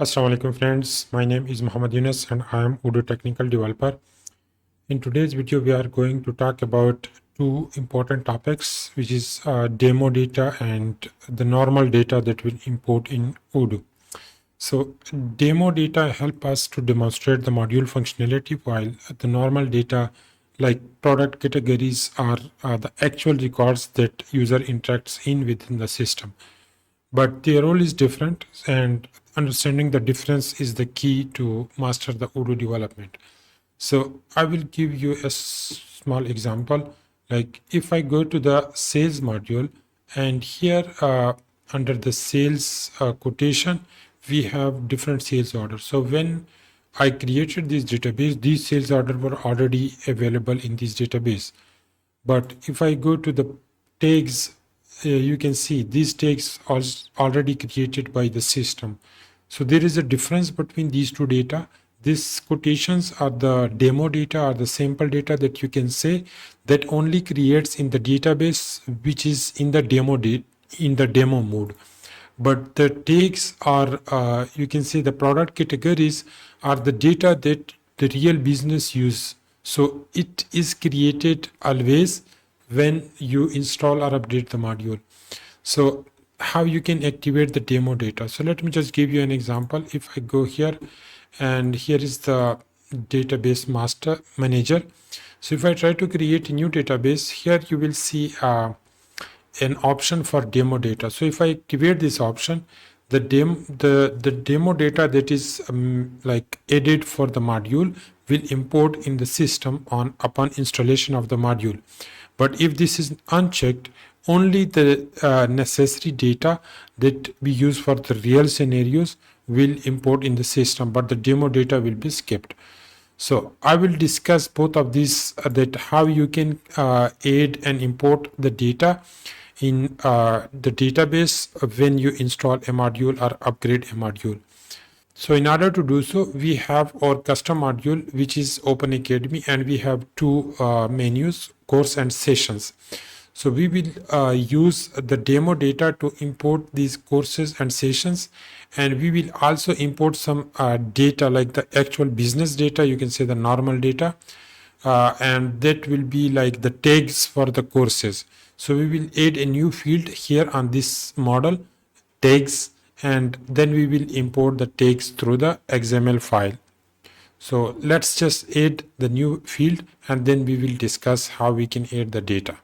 Assalamu alaikum friends, my name is Muhammad Yunus and I am Odoo technical developer. In today's video we are going to talk about two important topics, which is demo data and the normal data that we import in Odoo. So demo data help us to demonstrate the module functionality, while the normal data like product categories are the actual records that user interacts in within the system, but their role is different, and understanding the difference is the key to master the Odoo development. So I will give you a small example. Like if I go to the sales module, and here under the sales quotation, we have different sales orders. So when I created this database, these sales orders were already available in this database. But if I go to the tags, you can see these tags are already created by the system. So there is a difference between these two data. These quotations are the demo data or the sample data that you can say that only creates in the database, which is in the in the demo mode. But the tags are, you can say the product categories are the data that the real business use. So it is created always when you install or update the module. So how you can activate the demo data? So let me just give you an example. If I go here, and here is the database master manager. So if I try to create a new database, here you will see an option for demo data. So if I activate this option, the demo data that is like added for the module will import in the system on upon installation of the module. But if this is unchecked, only the necessary data that we use for the real scenarios will import in the system, but the demo data will be skipped. So I will discuss both of these, that how you can add and import the data in the database when you install a module or upgrade a module. So in order to do so, we have our custom module, which is Open Academy, and we have two menus, course and sessions. So we will use the demo data to import these courses and sessions, and we will also import some data like the actual business data, you can say the normal data, and that will be like the tags for the courses. So we will add a new field here on this model, tags, and then we will import the tags through the XML file. So let's just add the new field, and then we will discuss how we can add the data.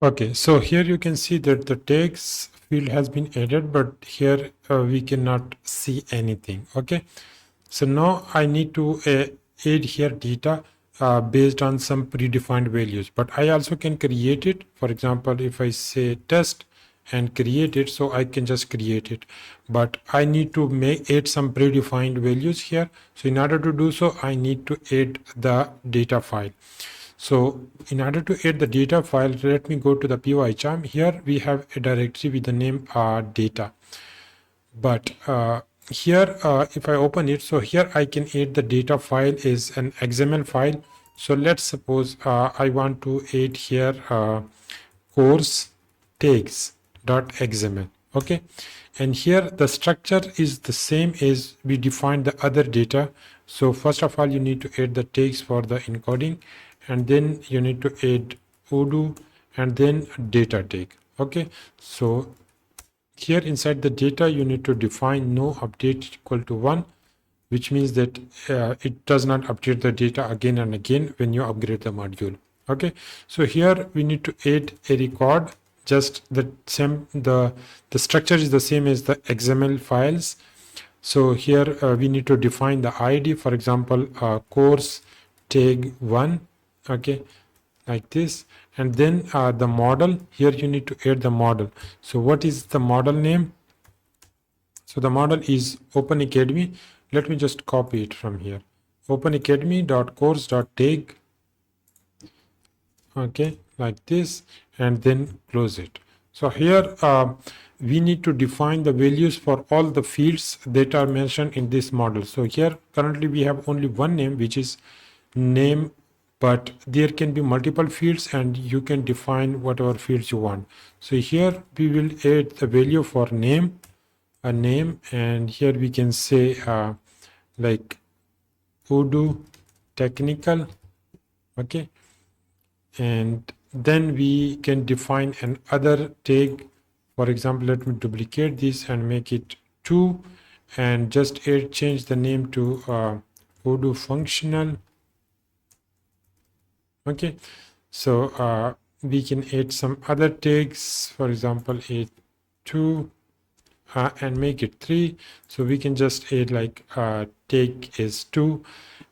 Okay, so here you can see that the tags field has been added, but here we cannot see anything. Okay, so now I need to add here data based on some predefined values, but I also can create it. For example, if I say test and create it, so I can just create it. But I need to add some predefined values here. So in order to do so, I need to add the data file. So in order to add the data file, let me go to the py-charm. Here we have a directory with the name data. But here, if I open it, so here I can add the data file is an XML file. So let's suppose I want to add here course tags.xml. Okay, and here the structure is the same as we defined the other data. So first of all, you need to add the tags for the encoding, and then you need to add Odoo and then data tag. Okay, so here inside the data, you need to define no update equal to 1, which means that it does not update the data again and again when you upgrade the module. Okay, so here we need to add a record, just the same, the structure is the same as the XML files. So here we need to define the ID, for example, course tag 1, okay, like this. And then the model, here you need to add the model. So what is the model name? So the model is Open Academy. Let me just copy it from here. openacademy.course.tag, okay, like this, and then close it. So here we need to define the values for all the fields that are mentioned in this model. So here currently we have only one name, which is name, but there can be multiple fields and you can define whatever fields you want. So here we will add the value for name, a name, and here we can say like Odoo technical, okay, and then we can define another tag. For example, let me duplicate this and make it 2, and just change the name to Odoo functional. Okay, so we can add some other tags, for example a2 and make it 3. So we can just add like tag is 2,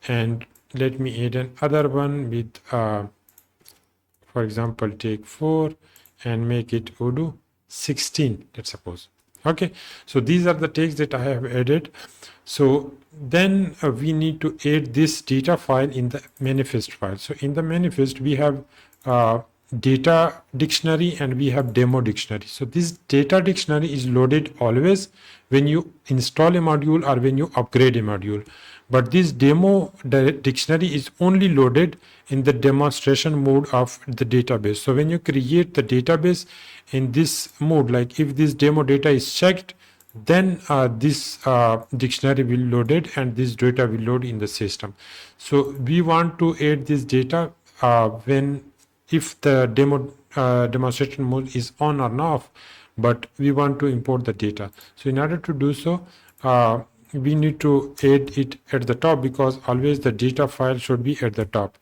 and let me add another one with for example take 4 and make it Odoo 16, let's suppose. Okay, so these are the tags that I have added. So then we need to add this data file in the manifest file. So in the manifest we have data dictionary and we have demo dictionary. So this data dictionary is loaded always when you install a module or when you upgrade a module, but this demo dictionary is only loaded in the demonstration mode of the database. So when you create the database in this mode, like if this demo data is checked, then this dictionary will loaded and this data will load in the system. So we want to add this data when if the demonstration mode is on or off, but we want to import the data. So in order to do so, we need to add it at the top, because always the data file should be at the top.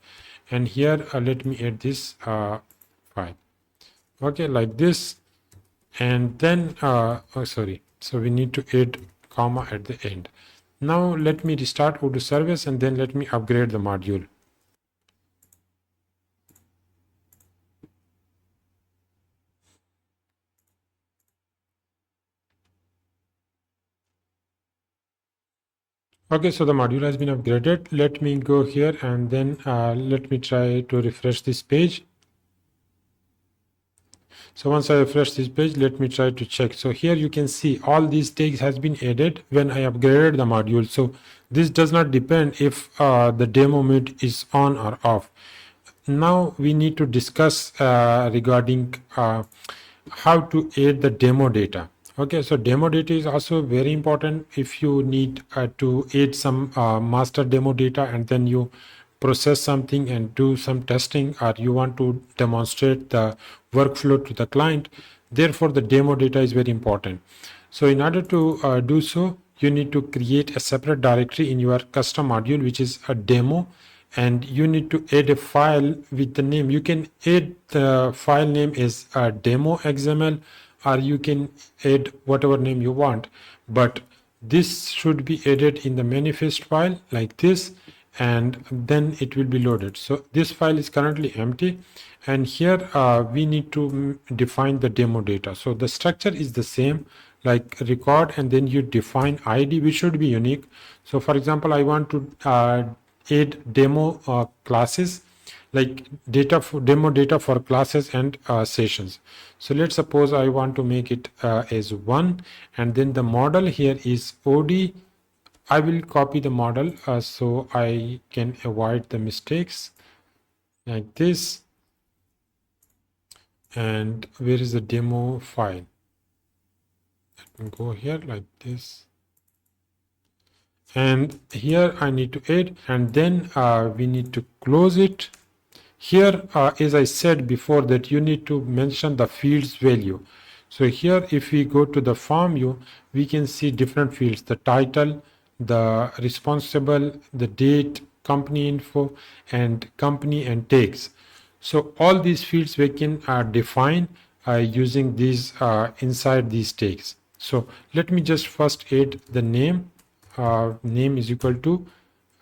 And here let me add this file, okay, like this. And then so we need to add comma at the end. Now let me restart Odoo service and then let me upgrade the module. Okay, so the module has been upgraded. Let me go here and then let me try to refresh this page. So once I refresh this page, let me try to check. So here you can see all these tags has been added when I upgraded the module. So this does not depend if the demo mode is on or off. Now we need to discuss regarding how to add the demo data. Okay, so demo data is also very important. If you need to add some master demo data and then you process something and do some testing, or you want to demonstrate the workflow to the client, therefore the demo data is very important. So in order to do so, you need to create a separate directory in your custom module, which is a demo, and you need to add a file with the name. You can add the file name as a demo XML, or you can add whatever name you want, but this should be added in the manifest file like this. and then it will be loaded. So this file is currently empty, and here we need to define the demo data. So the structure is the same, like record, and then you define ID, which should be unique. So for example, I want to add demo classes, like data for demo data for classes and sessions. So let's suppose I want to make it as 1, and then the model here is OD. I will copy the model so I can avoid the mistakes like this. And where is the demo file? Let me go here like this. And here I need to add, and then we need to close it. Here, as I said before, that you need to mention the fields value. So here, if we go to the form view, we can see different fields: the title, the responsible, the date, company info, and company and tags. So all these fields we can define using these inside these tags. So let me just first add the name. Name is equal to,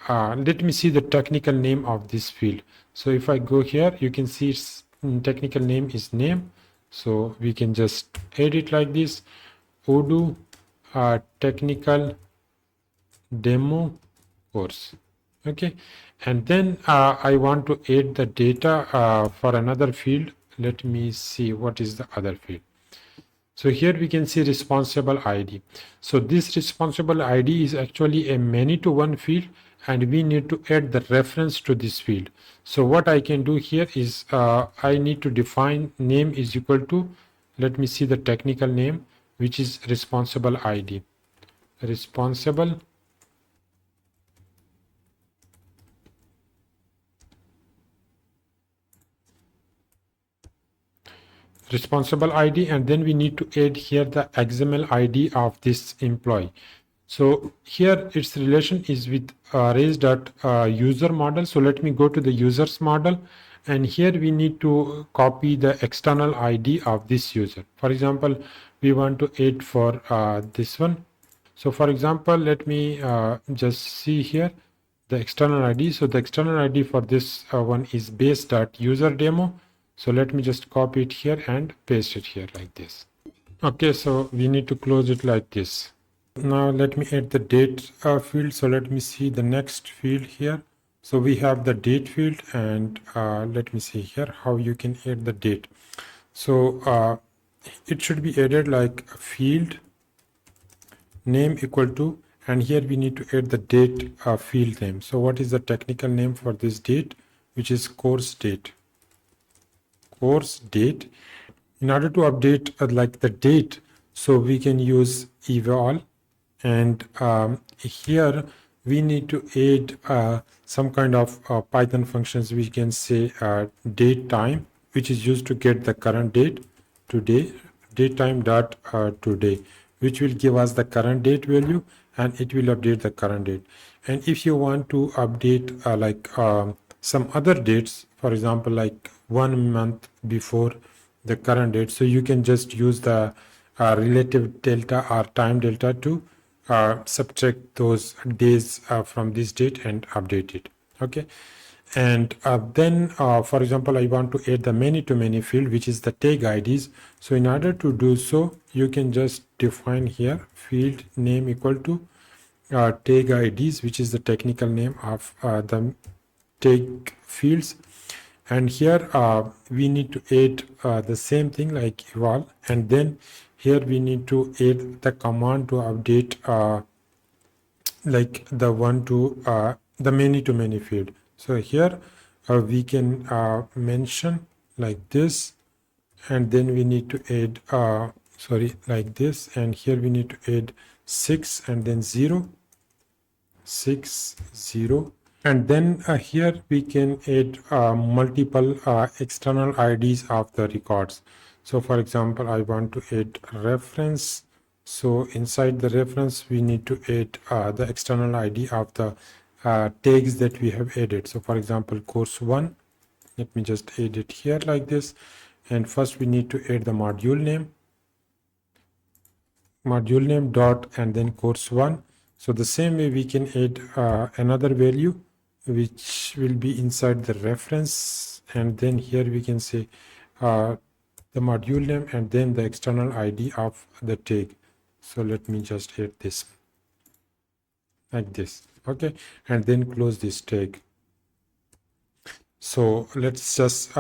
let me see the technical name of this field. So if I go here, you can see its technical name is name. So we can just add it like this: Odoo technical demo course. Okay, and then I want to add the data for another field. Let me see what is the other field. So here we can see responsible ID. So this responsible ID is actually a many-to-one field, and we need to add the reference to this field. So what I can do here is I need to define name is equal to, let me see the technical name, which is responsible ID. Responsible ID, and then we need to add here the XML ID of this employee. So here its relation is with arrays.user model. So let me go to the users model, and here we need to copy the external ID of this user. For example, we want to add for this one. So for example, let me just see here the external ID. So the external ID for this one is base.userdemo. So let me just copy it here and paste it here like this. Okay, so we need to close it like this. Now let me add the date field. So let me see the next field here. So we have the date field, and let me see here how you can add the date. So it should be added like field name equal to, and here we need to add the date field name. So what is the technical name for this date, which is course date. Course date. In order to update like the date, so we can use eval, and here we need to add some kind of Python functions. We can say date time, which is used to get the current date today, date time dot today, which will give us the current date value, and it will update the current date. And if you want to update some other dates, for example, like 1 month before the current date, so you can just use the relative delta or time delta to subtract those days from this date and update it. Okay, and then for example, I want to add the many-to-many field, which is the tag IDs. So in order to do so, you can just define here field name equal to tag IDs, which is the technical name of the tag fields. And here we need to add the same thing like eval, and then here we need to add the command to update like the one to the many-to-many field. So here we can mention like this, and then we need to add like this, and here we need to add 6 and then 0, 6 0, and then here we can add multiple external IDs of the records. So for example, I want to add reference. So inside the reference, we need to add the external ID of the tags that we have added. So for example, course 1, let me just add it here like this. And first we need to add the module name dot, and then course 1. So the same way we can add another value, which will be inside the reference, and then here we can say the module name and then the external ID of the tag. So let me just add this like this, okay, and then close this tag. So let's just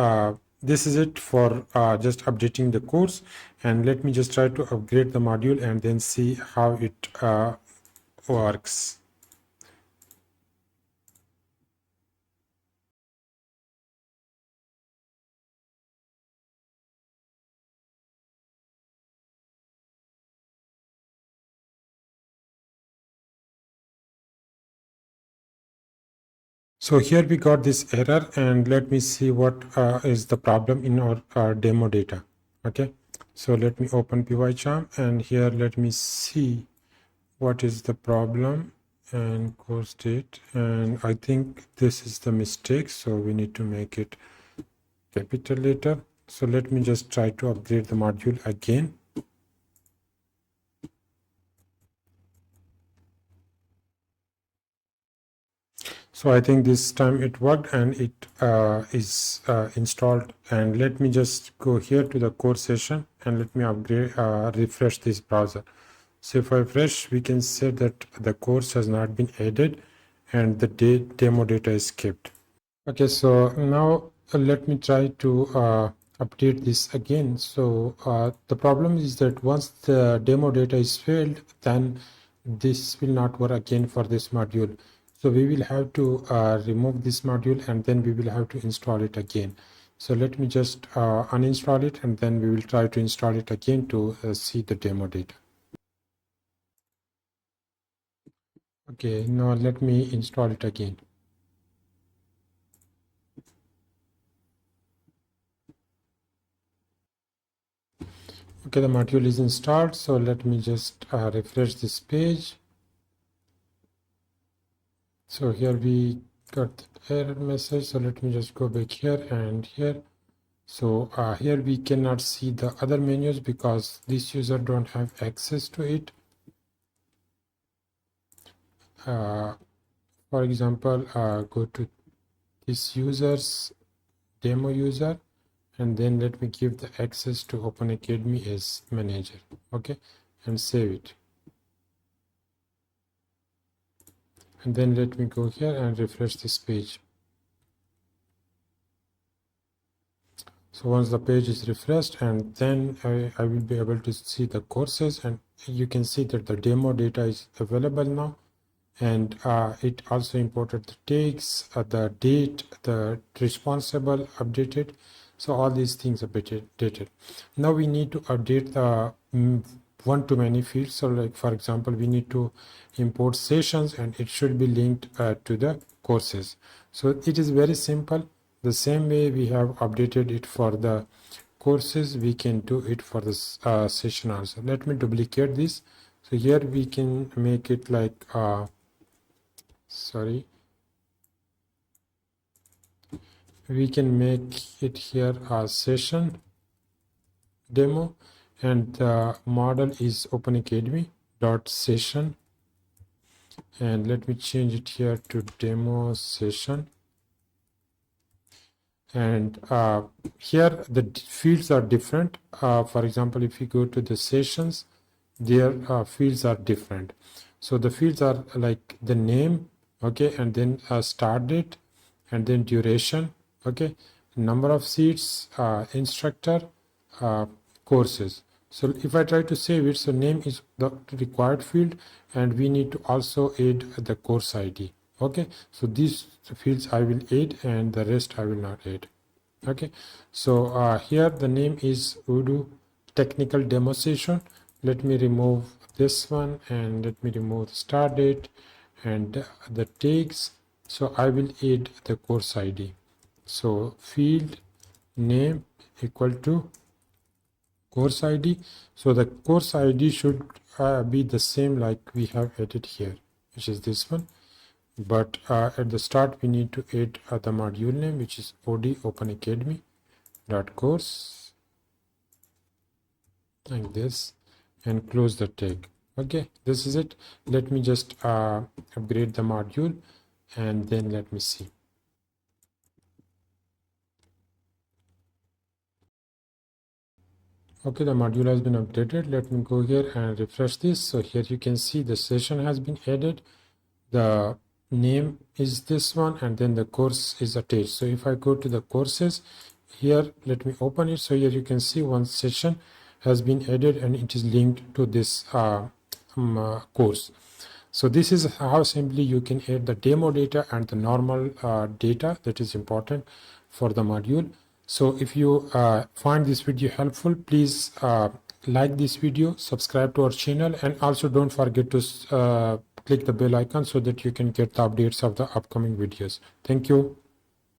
this is it for just updating the course, and let me just try to upgrade the module and then see how it works. So here we got this error, and let me see what is the problem in our demo data. Okay, so let me open PyCharm, and here let me see what is the problem and course date, and I think this is the mistake, so we need to make it capital letter. So let me just try to upgrade the module again. So I think this time it worked, and it is installed. And let me just go here to the course session, and let me upgrade, refresh this browser. So if I refresh, we can say that the course has not been added and the demo data is kept. Okay, so now let me try to update this again. So the problem is that once the demo data is failed, then this will not work again for this module. So we will have to remove this module, and then we will have to install it again. So let me just uninstall it, and then we will try to install it again to see the demo data. Okay, now let me install it again. Okay, the module is installed, so let me just refresh this page. So here we got the error message, so let me just go back here and here. So here we cannot see the other menus because this user don't have access to it. For example, go to this user's demo user, and then let me give the access to Open Academy as manager, okay, and save it. And then let me go here and refresh this page. So once the page is refreshed, and then I will be able to see the courses, and you can see that the demo data is available now, and it also imported the tags, the date, the responsible updated. So all these things are updated. Now we need to update the one-to-many fields. So like for example, we need to import sessions, and it should be linked to the courses. So it is very simple. The same way we have updated it for the courses, we can do it for this session also. Let me duplicate this. So here we can make it like sorry, we can make it here a session demo, and the model is Open Academy dot session, and let me change it here to demo session. And here the fields are different. For example, if you go to the sessions, their fields are different. So the fields are like the name, okay, and then start date, and then duration, okay, number of seats, instructor, courses. So if I try to save it, so name is the required field, and we need to also add the course ID. Okay, so these fields I will add, and the rest I will not add. Okay, so here the name is Odoo technical demo session. Let me remove this one, and let me remove the start date and the tags. So I will add the course ID. So field name equal to course ID. So the course ID should be the same like we have added here, which is this one. But at the start we need to add the module name, which is OD Open Academy dot course, like this, and close the tag. Okay, this is it. Let me just upgrade the module. and then let me see. Okay, the module has been updated. Let me go here and refresh this. So here you can see the session has been added. The name is this one, and then the course is attached. So if I go to the courses here, let me open it. So here you can see one session has been added and it is linked to this course. So this is how simply you can add the demo data and the normal data that is important for the module. So if you find this video helpful, please like this video, subscribe to our channel, and also don't forget to click the bell icon so that you can get the updates of the upcoming videos. Thank you.